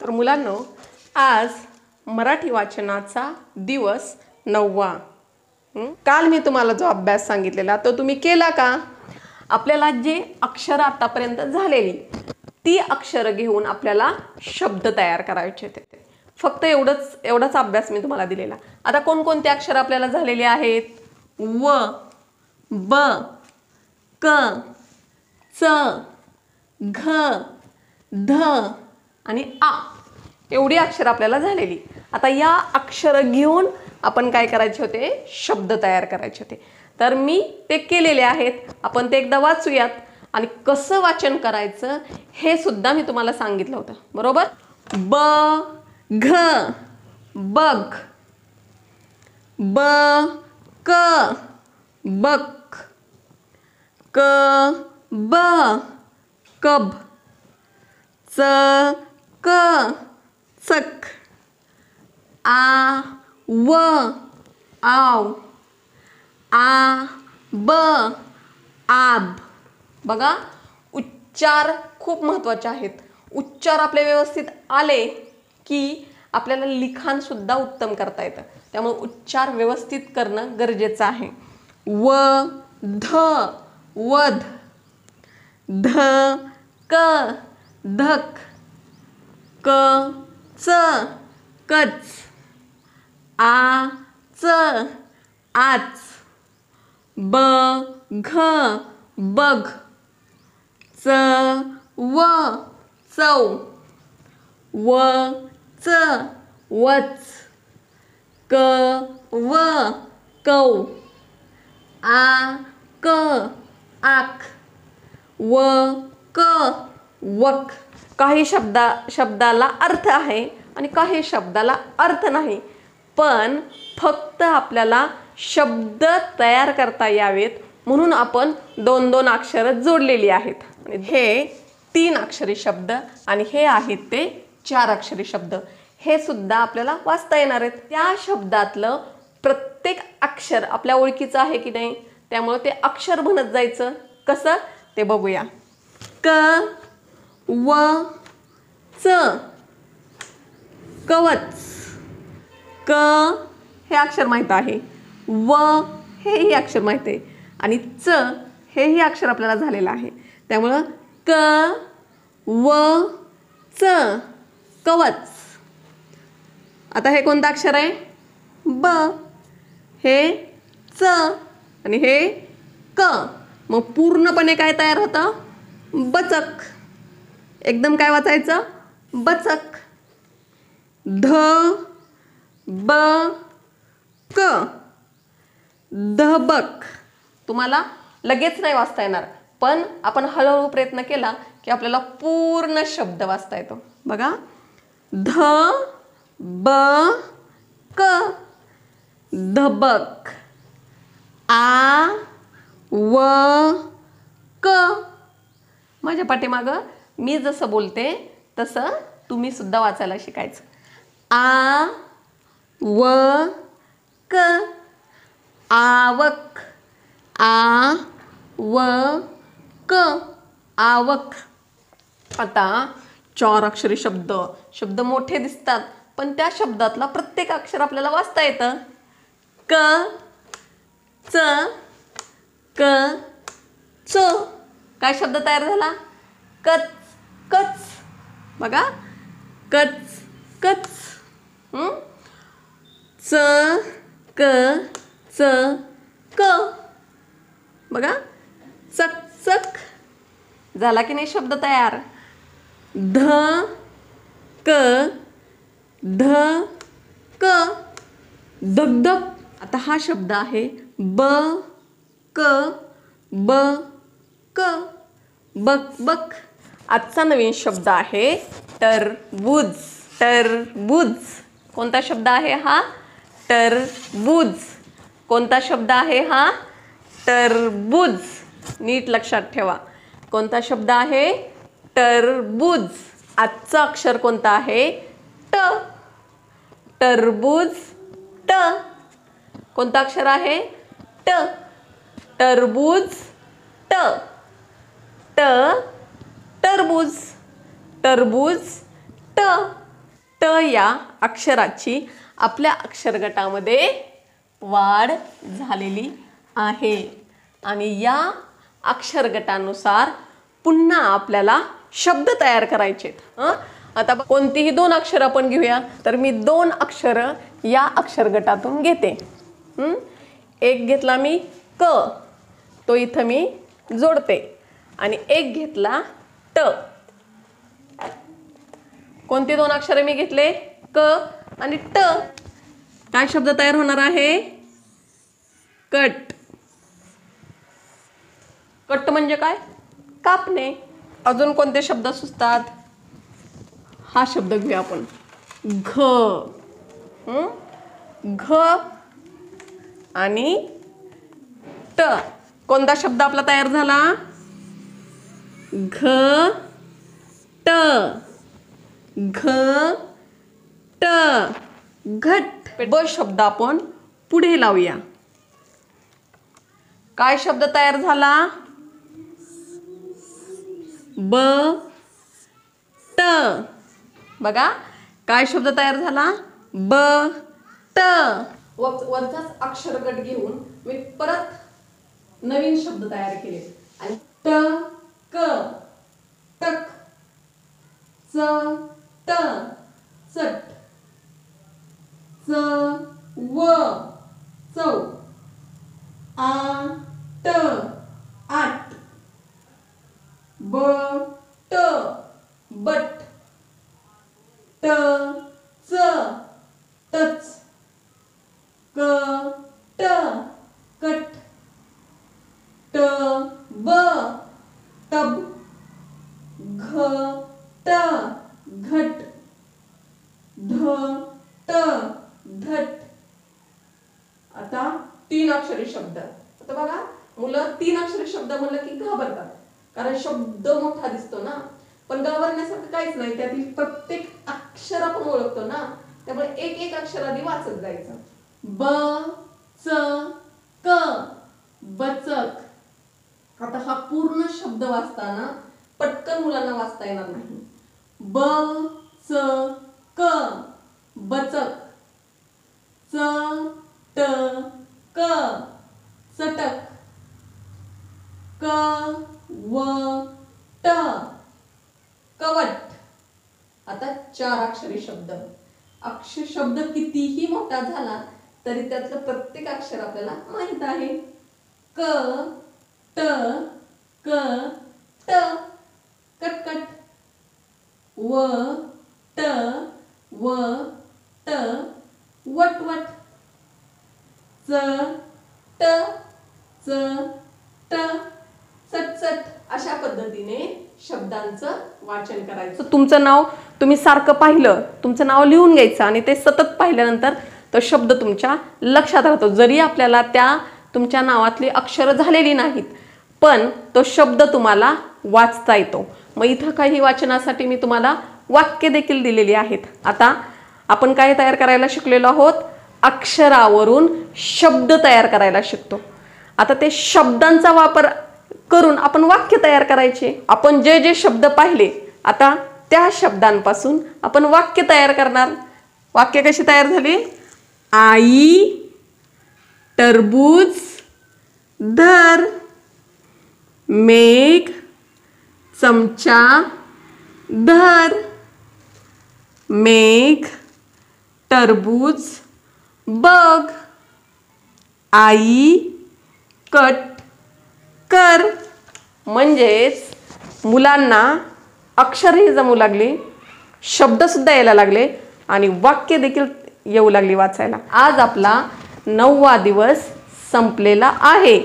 तर मुलांनो, आज मराठी वाचनाचा दिवस 9वा. काल मी तुम्हाला जो अभ्यास सांगितलेला तो तुम्ही केला का? आपल्याला जे अक्षर आतापर्यंत झालेली ती अक्षर घेऊन आपल्याला शब्द तयार करायचे होते. फक्त एवढाच अभ्यास मी तुम्हाला दिलेला. आता कोणकोणते अक्षर आपल्याला झालेले आहेत? व, ब, क, च, घ, ध आणि आ एवढी अक्षर आपल्याला झालेली. आता या अक्षर घेऊन आपण काय करायचे होते? शब्द तयार करायचे होते. तर मी ते केलेले आहेत. आपण ते एकदा वाचूयात आणि कसं वाचन करायचं हे सुद्धा मी तुम्हाला सांगितलं होतं, बरोबर? ब, घ, बघ. ब, क, बक. क, ब, कब. च, क, चक. आ, व, आव. आ, ब, आब. बघा, उच्चार खूप महत्त्वाचे आहेत. उच्चार आपले व्यवस्थित आले की आपल्याला लिखाण सुद्धा उत्तम करता येतं. त्यामुळे उच्चार व्यवस्थित करणं गरजेचं आहे. व, ध, वध. ध, क, धक. क, च, कच. आ, च, आच. ब, घ, बघ. च, व, चव. व, च, वच. क, व, कव. आ, क, आक. व, क, वक. काही शब्दाला अर्थ आहे आणि काही शब्दाला अर्थ नाही, पण फक्त आपल्याला शब्द तयार करता यावेत म्हणून आपण 2-2 अक्षर जोडलेली आहेत. आणि हे 3 अक्षरी शब्द आणि हे आहेत ते 4 अक्षरी शब्द. हे सुद्धा आपल्याला वाचता येणार आहेत. त्या शब्दातलं प्रत्येक अक्षर आपल्या ओळखीचं आहे की नाही, त्यामुळे ते अक्षर बनत जायचं. कसं ते बघूया. क, व, च, कवच. क हे अक्षर माहीत आहे, व हेही अक्षर माहीत आहे आणि च हेही अक्षर आपल्याला झालेलं आहे. त्यामुळं क, व, च, कवच. आता हे कोणतं अक्षर आहे? ब. हे च आणि हे क. मग पूर्णपणे काय तयार होतं? बचक. एकदम काय वाचायचं? बचक. ध, ब, क. धबक. तुम्हाला लगेच नाही वाचता येणार, पण आपण हळूहळू प्रयत्न केला की आपल्याला पूर्ण शब्द वाचता येतो. बघा, ध, ब, क. धबक. आ, व, क. माझ्या पाठीमागं मी जसं बोलते तसं तुम्ही सुद्धा वाचायला शिकायचं. आ, व, क. आवक. आ, व, क. आवक. आता 4 अक्षरी शब्द मोठे दिसतात, पण त्या शब्दातला प्रत्येक अक्षर आपल्याला वाचता येतं. क, च, क, च. काय शब्द तयार झाला? कच. कच. बघा, कच, कच. च, क, च, क. बघा, चक, चक. झाला की नाही शब्द तयार? ध, क, ध, क. धगधग. आता हा शब्द आहे ब, क, ब, क. बक, बक. आजचा नवीन शब्द आहे टरबूज. टरबूज. कोणता शब्द आहे हा? टरबूज. कोणता शब्द आहे हा? टरबूज. नीट लक्षात ठेवा. कोणता शब्द आहे? टरबूज. आजचा अक्षर कोणता आहे? ट. टरबूज, ट. कोणता अक्षर आहे? ट. टरबूज, ट. ट, टरबूज. टरबूज, ट. ट या अक्षराची आपल्या अक्षर गटामध्ये वाढ झालेली आहे आणि या अक्षर गटानुसार पुन्हा आपल्याला शब्द तयार करायचे आहेत। आता कोणतीही 2 अक्षर आपण घेऊया, तर मी 2 अक्षर या अक्षर गटातून घेते। एक घेतला मी क, तो इथं मी जोडते आणि एक घेतला ट। कोणती 2 अक्षरे मी घेतले? क आणि ट। काय शब्द तयार होणार आहे? कट। कट म्हणजे काय? कापणे। अजून कोणते शब्द सुचतात? हा शब्द घेऊया आपण, घ। घ आणि ट। कोणता शब्द आपला तयार झाला? घ ट। घ ट, घट। ब शब्द आपण पुढे लावूया। काय शब्द तयार झाला? ब ट। बघा काय शब्द तयार झाला? ब ट। वरचाच अक्षर गट घेऊन मी परत नवीन शब्द तयार केले आणि ट क, टक। च ट, चट। च व, चव। आ ट, आट। ब ट, बट। ट च, टच। क ट, कट। ट ब, टब। घ ट, घट। ढ ट, धट। आता 3 अक्षरी शब्द। आता बघा मुलं 3 अक्षरी शब्द म्हणलं की घाबरतात, कारण शब्द मोठा दिसतो ना, पण घाबरण्यासारखं काहीच नाही, त्यातील प्रत्येक अक्षर आपण ओळखतो ना, त्यामुळे एक एक अक्षर आधी वाचत जायचं। ब च क, बचक। आता हा पूर्ण शब्द वाचताना पटकन मुलांना वाचता येणार नाही। ब च क, बचक। च ट क, चटक। क व ट, कवट। आता 4 अक्षरी शब्द। अक्षर शब्द कितीही मोठा झाला तरी त्यातलं प्रत्येक अक्षर आपल्याला माहित आहे। क ट क, ट, कटकट। व ट व ट, वटवट। च ट च ट, चटचट। अशा पद्धतीने शब्दांचं वाचन करायचं। तुमचं नाव तुम्ही सारखं पाहिलं, तुमचं नाव लिहून घ्यायचं आणि ते सतत पाहिल्यानंतर तो शब्द तुमच्या लक्षात राहतो। जरी आपल्याला त्या तुमच्या नावातली अक्षरं झालेली नाहीत, पण तो शब्द तुम्हाला वाचता येतो। मग इथं काही वाचनासाठी मी तुम्हाला वाक्य देखील दिलेली आहेत। आता आपण काय तयार करायला शिकलेलो आहोत? अक्षरावरून शब्द तयार करायला शिकतो। आता ते शब्दांचा वापर करून आपण वाक्य तयार करायचे। आपण जे जे शब्द पाहिले, आता त्या शब्दांपासून आपण वाक्य तयार करणार। वाक्य कशी तयार झाली? आई टरबूज धर। मेघ चमचा धर। मेघ टरबूज बघ। आई कट कर। म्हणजेच मुलांना अक्षरही जमू लागली, शब्द सुद्धा यायला लागले आणि वाक्य देखील येऊ लागली वाचायला। आज आपला 9वा दिवस संपलेला आहे।